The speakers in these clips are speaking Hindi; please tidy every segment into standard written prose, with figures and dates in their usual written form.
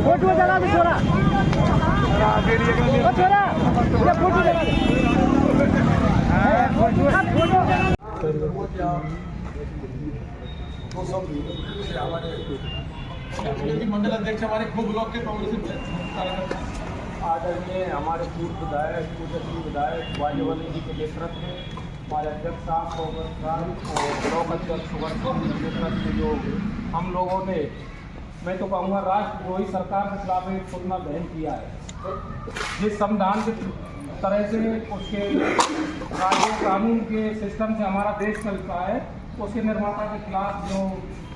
फोटो जला दे छोरा, छोरा ये फोटो जला दे। मंडल अध्यक्ष हमारे खूब ब्लॉक के कांग्रेस आदरणीय हमारे पूर्व विधायक वाजवानी जी के नेतृत्व में हमारे अध्यक्ष साहब और ब्लॉक अध्यक्ष सुवर्णसिंह के नेतृत्व में जो हम लोगों ने, मैं तो कहूँगा राष्ट्रद्रोही सरकार के खिलाफ एक पुतना दहन किया है। जिस संविधान की तरह से उसके कानून के सिस्टम से हमारा देश चलता है, उसके निर्माता के खिलाफ जो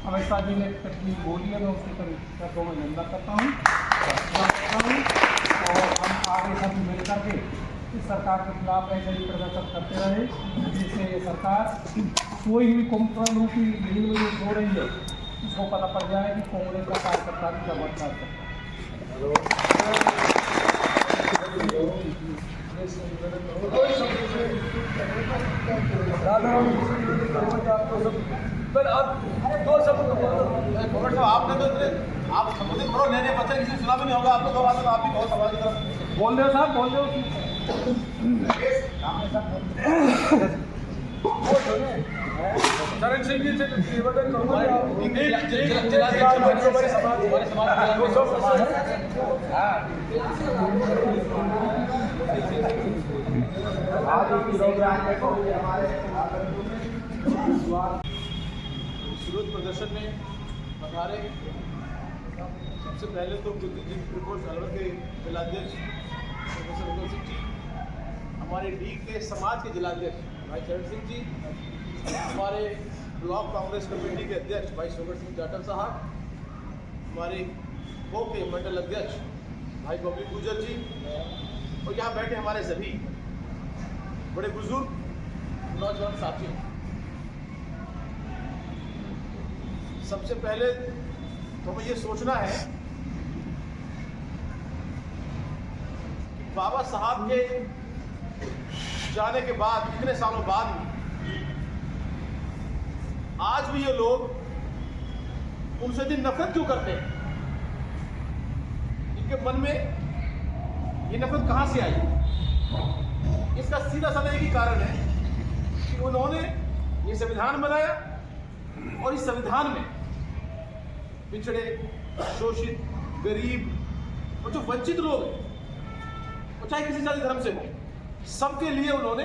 अमित शाह जी ने तकलीफ बोली है, मैं उसके शब्दों में निंदा करता हूँ और हम आगे सब मिल करके इस सरकार के खिलाफ ऐसे ही प्रदर्शन करते रहे, जिससे ये सरकार कोई भी कुंभकर्ण रूपी नींद में जो सो रही है उसको पता पड़ जाए कि कांग्रेस का कार्यकर्ता भी जबरदस्त आपने तो आप संबोधित करो, नए बच्चे किसी चुनाव में नहीं होगा, आपको दो बात आप भी बहुत सवाल की तरफ बोल रहे हो साहब, बोल रहे हो चरण सिंह जी से निवेदन करूंगा विरोध प्रदर्शन में पधारे सबसे पहले तो बुद्धिजीवी रिपोर्ट अलवर के जिलाध्यक्ष प्रोफेसर उदय सिंह जी, हमारे डी के समाज के जिलाध्यक्ष भाई चरण सिंह जी, हमारे ब्लॉक कांग्रेस कमेटी के अध्यक्ष भाई सुगर सिंह जाटव साहब, हमारे गो के मंडल अध्यक्ष भाई गोविंद गुजर जी, और यहाँ बैठे हमारे सभी बड़े बुजुर्ग नौजवान साथियों। सबसे पहले तो हमें ये सोचना है कि बाबा साहब के जाने के बाद इतने सालों बाद आज भी ये लोग उनसे दिन नफरत क्यों करते हैं? इनके मन में ये नफरत कहां से आई? इसका सीधा सा एक ही कारण है कि उन्होंने ये संविधान बनाया और इस संविधान में पिछड़े, शोषित, गरीब और जो वंचित लोग हैं, वो चाहे किसी जाति धर्म से हो, सबके लिए उन्होंने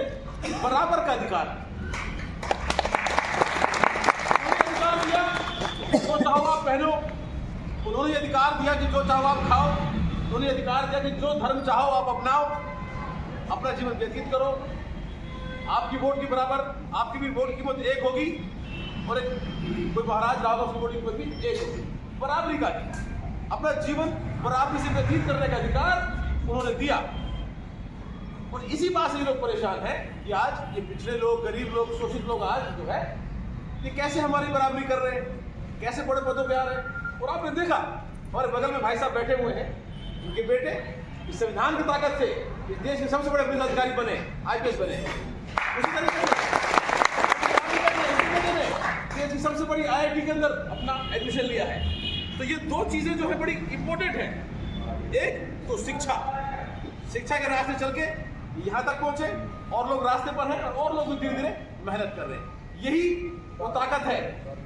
बराबर का अधिकार दिया। जो चाहो आप पहनो, उन्होंने अधिकार दिया कि जो चाहो आप खाओ, उन्होंने अधिकार दिया कि जो धर्म चाहो आप अपनाओ, अपना जीवन व्यतीत करो। आपकी वोट की बराबर, आपकी भी वोट की कीमत एक होगी और एक कोई महाराज रहा उसकी वोट की कीमत भी एक होगी। बराबरी का अधिकार, अपना जीवन बराबरी से व्यतीत करने का अधिकार उन्होंने दिया। और इसी बात से लोग परेशान हैं कि आज ये पिछड़े लोग, गरीब लोग, शोषित लोग आज जो है ये कैसे हमारी बराबरी कर रहे हैं, कैसे बड़े पदों पे आ रहे हैं। और आपने देखा हमारे बगल में भाई साहब बैठे हुए हैं, उनके बेटे इस संविधान की ताकत से इस देश के सबसे बड़े पुलिस अधिकारी बने, IPS बने। उसी तरीके से सबसे बड़ी IIT के अंदर अपना एडमिशन लिया है। तो ये दो चीजें जो है बड़ी इंपॉर्टेंट है। एक तो शिक्षा के रास्ते चल के यहाँ तक पहुंचे और लोग रास्ते पर हैं और लोग धीरे धीरे मेहनत कर रहे हैं। यही वो ताकत है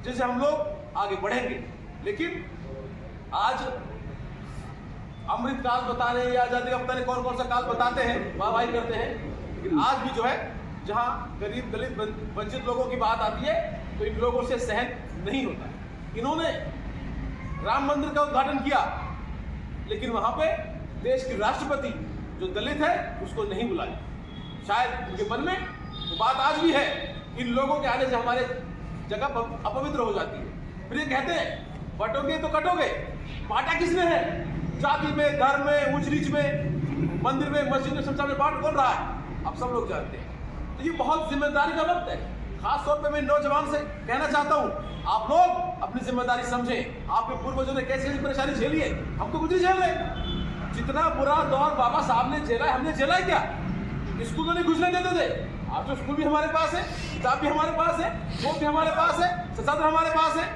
जिससे हम लोग आगे बढ़ेंगे। लेकिन आज अमृत काल बता रहे हैं या आजादी का पता नहीं कौन कौन सा काल बताते हैं, वाहवाही करते हैं, लेकिन आज भी जो है जहां गरीब, दलित, वंचित लोगों की बात आती है तो इन लोगों से सहन नहीं होता। इन्होंने राम मंदिर का उद्घाटन किया, लेकिन वहां पे देश की राष्ट्रपति जो दलित है उसको नहीं बुलाया। शायद उनके मन में तो बात आज भी है, इन लोगों के आने से हमारे जगह अपवित्र हो जाती है। फिर ये कहते हैं बटोगे तो कटोगे, बांटा किसने है? जाति में, धर्म में, ऊंच नीच में, मंदिर में, मस्जिद में, शमशान में बांट कौन रहा है? अब सब लोग जानते हैं। तो ये बहुत जिम्मेदारी का वक्त है। खास तौर पे मैं नौजवान से कहना चाहता हूँ, आप लोग अपनी जिम्मेदारी समझें। आपके पूर्वजों ने कैसी परेशानी झेली है, हम तो कुछ नहीं झेल रहे। जितना बुरा दौर बाबा साहब ने झेला है, हमने झेला है क्या? स्कूल में नहीं घुसने देते थे, आज तो स्कूल भी हमारे पास है, किताब भी हमारे पास है, बुक भी हमारे पास है, संसाधन हमारे पास है।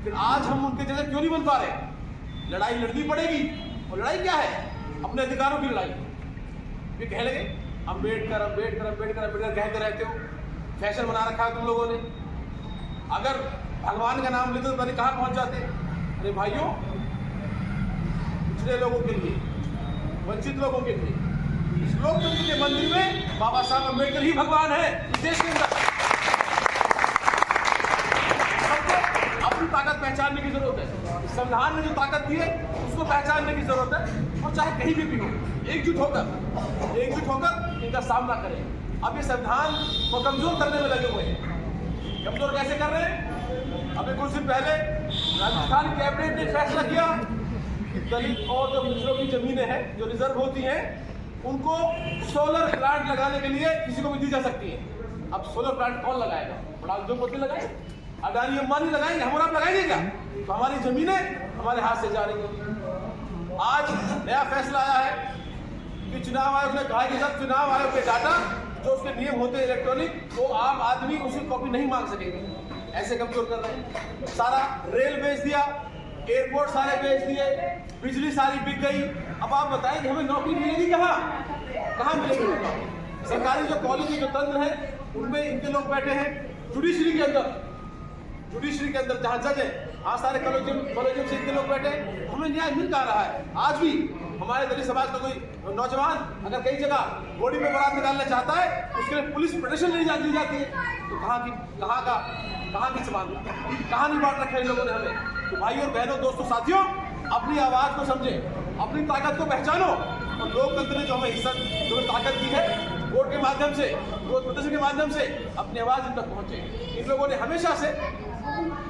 फिर आज हम उनके जैसे क्यों नहीं बन पा रहे? लड़ाई लड़नी पड़ेगी। और लड़ाई क्या है? अपने अधिकारों की लड़ाई। ये कह लगे अम्बेडकर अम्बेडकर अम्बेडकर अम्बेडकर कहते रहते हो, फैशन बना रखा है तुम लोगों ने। अगर भगवान का नाम लेते तो पता कहाँ पहुंच जाते। अरे भाइयों, पिछड़े लोगों के लिए, वंचित लोगों के लिए इस लोकतंत्र के मंदिर में बाबा साहब अम्बेडकर ही भगवान है इस देश के अंदर। सबको अपनी ताकत पहचानने की जरूरत है। संविधान ने जो ताकत दी है उसको पहचानने की जरूरत है, और चाहे कहीं भी हो एकजुट होकर इनका सामना करें। अब ये संविधान को कमजोर करने में लगे हुए हैं। कमजोर कैसे कर रहे हैं? अभी कुछ दिन पहले राजस्थान कैबिनेट ने फैसला किया, दलित और जो पिछड़ों की जमीनें हैं जो रिजर्व होती हैं, उनको सोलर प्लांट लगाने के लिए किसी को भी दी जा सकती है। अब सोलर प्लांट कौन लगाएगा? बड़ा उद्योगपति लगाएंगे, अडानी अंबानी लगाएंगे, हम और आप लगाएंगे क्या? तो हमारी जमीनें हमारे हाथ से जा रही हैं। आज नया फैसला आया है कि चुनाव आयोग ने कहा कि जब चुनाव आयोग के डाटा जो उसके नियम होते हैं इलेक्ट्रॉनिक, तो आम आदमी उसकी कॉपी नहीं मांग सकेंगे। ऐसे कमजोर कर रहे हैं। सारा रेल बेच दिया, एयरपोर्ट सारे बेच दिए, बिजली सारी बिक गई। अब आप बताएं कि हमें नौकरी मिलेगी कहाँ मिलेगी? सरकारी जो कॉलेज जो तंत्र है उनमें इनके लोग बैठे हैं। जुडिशरी के अंदर जहाँ जज है, हाँ सारे कॉलेजों से इनके लोग बैठे हैं। हमें न्याय मिल कहाँ रहा है? आज भी हमारे दलित समाज का कोई नौजवान अगर कई जगह बॉडी में बारात निकालना चाहता है, उसके लिए पुलिस प्रोटेक्शन दी जाती है। तो कहाँ की समानता, कहाँ नहीं बांट रखा इन लोगों ने हमें? तो भाइयों और बहनों, दोस्तों, साथियों, अपनी आवाज को समझें, अपनी ताकत को पहचानो। और लोकतंत्र ने जो हमें हिस्सा, जो ताकत दी है, वोट के माध्यम से, विरोध प्रदर्शन के माध्यम से अपनी आवाज इन तक पहुंचे। इन लोगों ने हमेशा से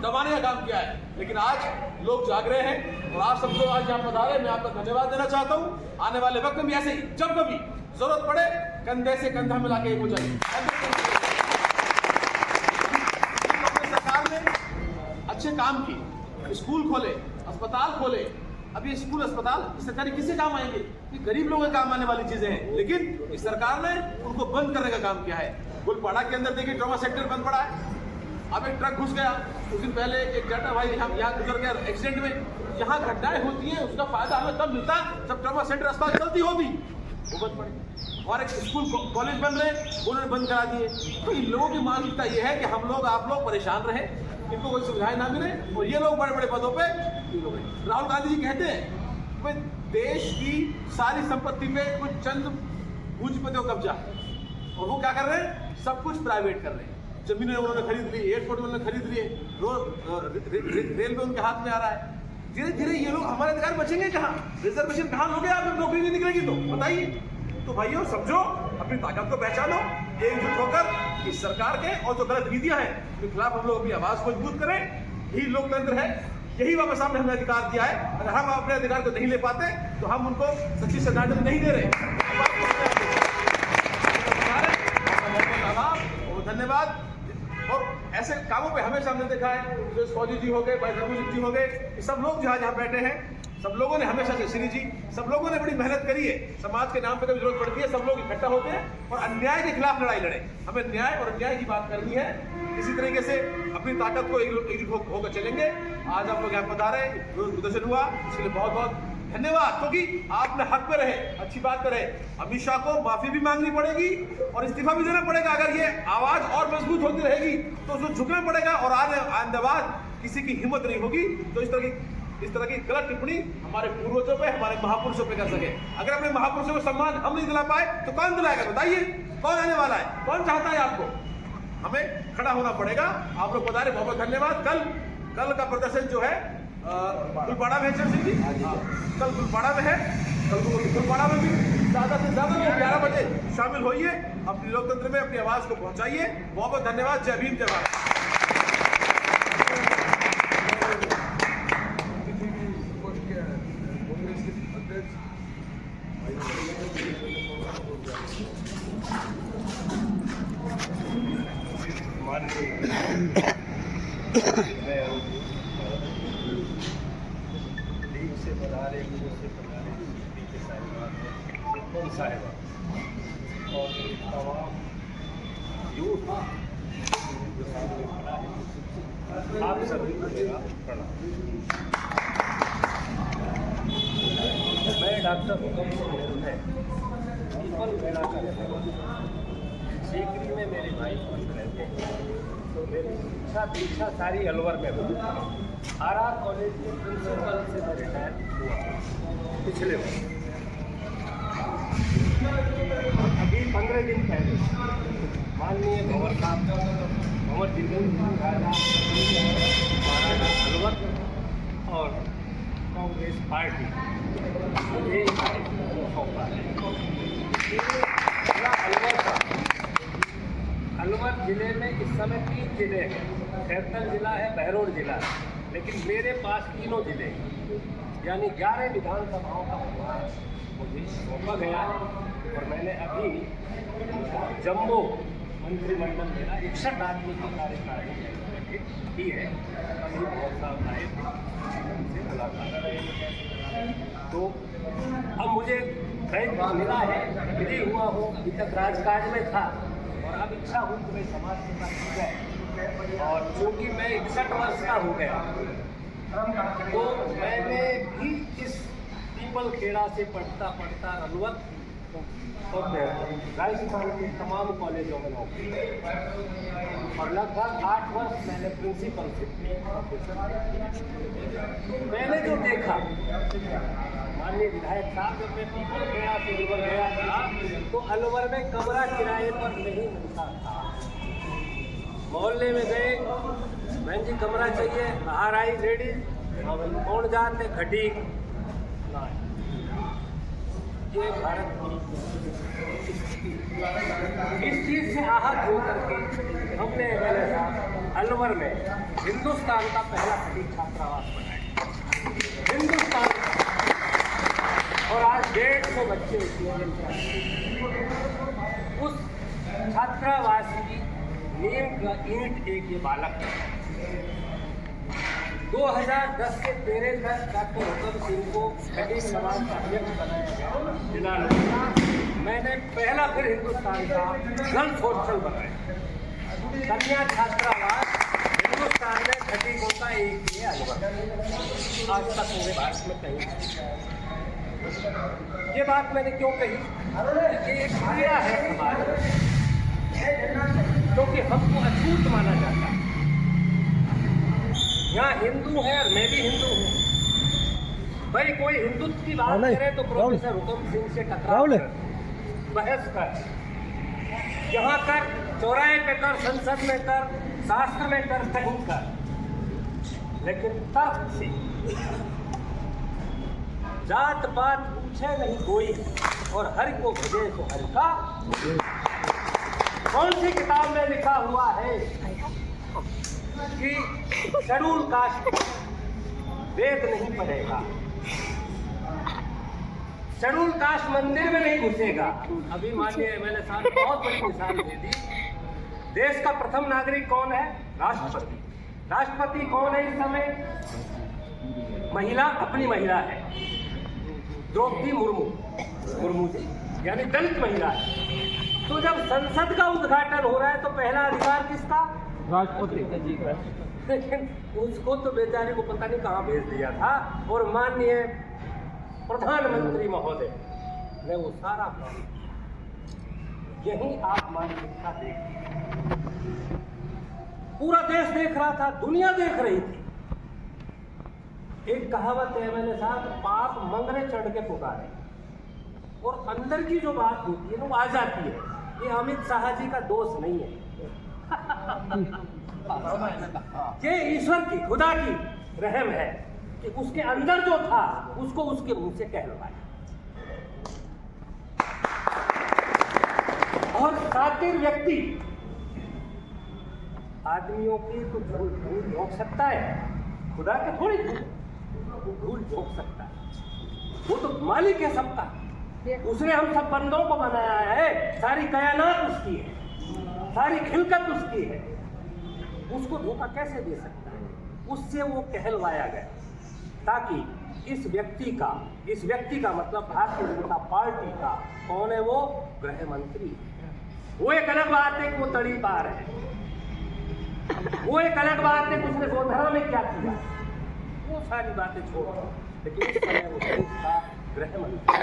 दबाने का काम किया है, लेकिन आज लोग जाग रहे हैं और आप सब लोग आज यहाँ पधारे। मैं आपका धन्यवाद देना चाहता हूँ। आने वाले वक्त में भी ऐसे ही जब कभी जरूरत पड़े कंधे से कंधा मिला के हो जाए। सरकार ने अच्छे काम की, स्कूल खोले, अस्पताल खोले। अब ये स्कूल अस्पताल सरकारी किससे काम आएंगे? ये गरीब लोगों के काम आने वाली चीजें हैं, लेकिन इस सरकार ने उनको बंद करने का काम किया है। गुलपाड़ा के अंदर देखिए ट्रॉमा सेंटर बंद पड़ा है। अब एक ट्रक घुस गया, कुछ दिन पहले एक जाटा भाई यहाँ गुजर गया एक्सीडेंट में। यहाँ घटनाएं होती हैं, उसका फायदा हमें तब मिलता जब ट्रॉमा सेंटर अस्पताल चलती होती, वो बंद पड़े। और एक स्कूल कॉलेज बन रहे, उन्होंने बंद करा दिए। तो इन लोगों की मानसिकता ये है कि हम लोग, आप लोग परेशान रहे, इनको कोई सुविधाएं ना मिले, और ये लोग बड़े बड़े पदों पे। राहुल गांधी जी कहते हैं कि देश की सारी संपत्ति पे कुछ चंद पूंजीपतियों का कब्जा है, और वो क्या कर रहे हैं? सब कुछ प्राइवेट कर रहे हैं। जमीनें उन्होंने खरीद ली, एयरपोर्ट उन्होंने खरीद लिए, रेलवे उनके हाथ में आ रहा है। धीरे धीरे ये लोग, हमारे अधिकार बचेंगे कहाँ? रिजर्वेशन कहाँ लोगे आप जब नौकरी नहीं निकलेगी? तो बताइए। तो भाइयों समझो, अपनी ताकत को पहचानो, एकजुट होकर इस सरकार के और जो गलत नीतियां हैं उनके खिलाफ हम लोग अपनी आवाज मजबूत करें। यही लोकतंत्र है, यही बाबा साहब ने हमें अधिकार दिया है। अगर हम अपने अधिकार को नहीं ले पाते तो हम उनको सच्ची श्रद्धांजलि नहीं दे रहे। धन्यवाद। और ऐसे कामों पे हमेशा हमने देखा है, जो फौजी जी हो गए, भाई धर्मजीत जी हो गए, सब लोग जहाँ बैठे हैं, सब लोगों ने हमेशा से, श्री जी, सब लोगों ने बड़ी मेहनत करी है। समाज के नाम पे कभी जरूरत पड़ती है, सब लोग इकट्ठा होते हैं और अन्याय के खिलाफ लड़ाई लड़े। हमें न्याय और अन्याय की बात करनी है। इसी तरीके से अपनी ताकत को एकजुट होकर चलेंगे। आज आप लोग यहाँ पधारे, प्रदर्शन हुआ, इसके लिए बहुत बहुत धन्यवाद, क्योंकि आपने हक पे रहे, अच्छी बात पे रहे। अमित शाह को माफी भी मांगनी पड़ेगी और इस्तीफा भी देना पड़ेगा। अगर ये आवाज और मजबूत होती रहेगी तो उसको झुकना पड़ेगा, और आने बाद किसी की हिम्मत नहीं होगी तो इस तरह की गलत टिप्पणी हमारे पूर्वजों पे, हमारे महापुरुषों पे कर सके। अगर अपने महापुरुषों को सम्मान हम नहीं दिला पाए तो कौन दिलाएगा? बताइए, कौन आने वाला है? कौन चाहता है आपको? हमें खड़ा होना पड़ेगा। आप लोग बता रहे, बहुत बहुत धन्यवाद। कल का प्रदर्शन जो है गुलपाड़ा में है, सिंह जी, कल गुलपाड़ा में है। कल को कुलपाड़ा में भी ज़्यादा से ज़्यादा लोग 11 बजे शामिल होइए, अपनी लोकतंत्र में अपनी आवाज़ को पहुँचाइए। बहुत बहुत धन्यवाद। जय भीम, जय भारत। लीग से बना रहे से बना रहे साहिबा और तमाम यूथ जो सामने खड़ा है, आप सभी को मेरा प्रणाम। मैं डॉक्टर हुकम सिंह है, पीपल मेला का रहने वाला। सीकरी में मेरे भाई रहते हैं, तो मेरी दीक्षा सारी अलवर में हुई। आर कॉलेज के प्रिंसिपल से मैं रिटायर हुआ पिछले वर्ष। अभी 15 दिन पहले माननीय भंवर साहब भंवर जिंदगी राजा महाराजा अलवर और कांग्रेस पार्टी मुझे सौंपा है। अलवर का अलवर जिले में इस समय 3 जिले हैं। खैरतल जिला है, बहरोड जिला है, लेकिन मेरे पास तीनों जिले हैं, यानी 11 विधानसभाओं का प्रभार मुझे सौंपा गया है। और मैंने अभी जम्बो मंत्रिमंडल मेरा 61 आदमी की कार्यकारिणी की है। अभी बहुत साहब आए से मुलाकात रहे, तो अब मुझे कई मिला है, मिली हुआ हूँ। अभी तक राजकाज में था और अब इच्छा हुई कि मैं समाज सेवा की जाए। और चूँकि मैं 61 वर्ष का हो गया, तो मैंने भी इस पीपल खेड़ा से पढ़ता पढ़ता अलवर और राजस्थान के तमाम कॉलेजों में नौकरी और लगभग 8 वर्ष मैंने प्रिंसिपलशिप की। मैंने जो देखा, माननीय विधायक साहब, जब मैं पीपल खेड़ा से अलवर गया था तो अलवर में कमरा किराए पर नहीं मिलता था। मोहल्ले में गए, बहन जी कमरा चाहिए, बाहर आई लेडीज, कौन जाते घटी ना। ये भारत इस चीज़ से आहत होकर के हमने अलवर में हिंदुस्तान का पहला सटीक छात्रावास बनाया, हिंदुस्तान का। और आज 150 बच्चे उस छात्रावास की नींव का ईंट एक ये बालक है। 2010 से 13 तक डॉक्टर हुकम सिंह को खटीक समाज का अध्यक्ष बनाया गया जिला लोकसभा। मैंने पहला फिर हिंदुस्तान का गर्ल्स हॉस्टल बनाया, कन्या छात्रावास हिंदुस्तान में खटीकों का एक ही अलवर, आज तक पूरे भारत में कहीं। ये बात मैंने क्यों कही? ये एक क्रिया है समाज में, क्योंकि हमको अछूत माना जाता है। यहाँ हिंदू है और मैं भी हिंदू हूँ। भाई कोई हिंदुत्व की बात करे तो प्रोफेसर हुकम सिंह से टकराव कर, बहस कर, यहाँ कर, चौराहे पे कर, संसद में कर, शास्त्र में कर, कहीं कर, लेकिन तर्क से जात पात पूछे नहीं कोई, और हरि को भजे तो हरि का। कौन सी किताब में लिखा हुआ है कि शेड्यूल कास्ट वेद नहीं पढ़ेगा, शेड्यूल कास्ट मंदिर में नहीं घुसेगा? अभी माननीय एमएलए साहब ने बहुत बड़ी मिसाल दे दी। देश का प्रथम नागरिक कौन है? राष्ट्रपति। राष्ट्रपति कौन है इस समय? महिला, अपनी महिला है, द्रौपदी मुर्मू जी, यानी दलित महिला है। तो जब संसद का उद्घाटन हो रहा है तो पहला अधिकार किसका? राष्ट्रपति जी का। लेकिन उसको तो बेचारे को पता नहीं कहाँ भेज दिया था, और माननीय प्रधानमंत्री महोदय ने वो सारा काम, यही आप मानसिकता देख, पूरा देश देख रहा था, दुनिया देख रही थी। एक कहावत है मैंने साहब, पाप मंगरे चढ़ के पुकारे, और अंदर की जो बात होती है ना वो आ जाती है। ये अमित शाह जी का दोष नहीं है, ये ईश्वर की, खुदा की रहम है कि उसके अंदर जो था उसको उसके मुंह से कहलवाया। शातिर व्यक्ति आदमियों की तो धूल झोंक सकता है, खुदा के थोड़ी धूल झोंक सकता है। वो तो मालिक है सबका, उसने हम सब बंदों को बनाया है, सारी कायनात उसकी है, सारी खिलकत उसकी है। उसको धोखा कैसे दे सकता है? उससे वो कहलवाया गया ताकि इस व्यक्ति का मतलब भारतीय जनता पार्टी का कौन है? वो गृह मंत्री। वो एक अलग बात है कि वो तड़ी पार है, वो एक अलग बात है कि उसने गोधरा में क्या किया, वो सारी बातें छोड़ दो। लेकिन उस समय वो देश का गृह मंत्री,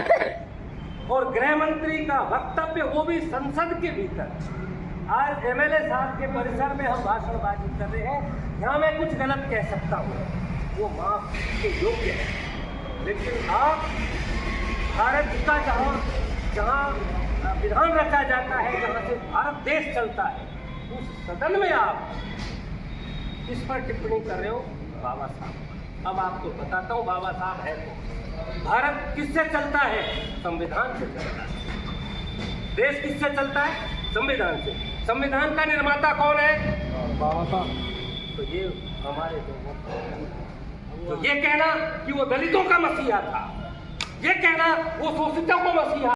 और गृह मंत्री का वक्तव्य वो भी संसद के भीतर। आज एमएलए साहब के परिसर में हम भाषणबाजी कर रहे हैं, यहाँ मैं कुछ गलत कह सकता हूँ, वो माफ के योग्य है। लेकिन आप भारत का जहाँ विधान रखा जाता है, जहाँ से भारत देश चलता है, उस सदन में आप इस पर टिप्पणी कर रहे हो बाबा साहब। अब आपको बताता हूँ बाबा साहब है तो भारत किससे चलता है? संविधान से चलता है। देश किससे चलता है? संविधान से। संविधान का निर्माता कौन है? बाबा साहब। तो ये हमारे तो ये कहना कि वो दलितों का मसीहा था, ये कहना वो शोषितों को मसीहा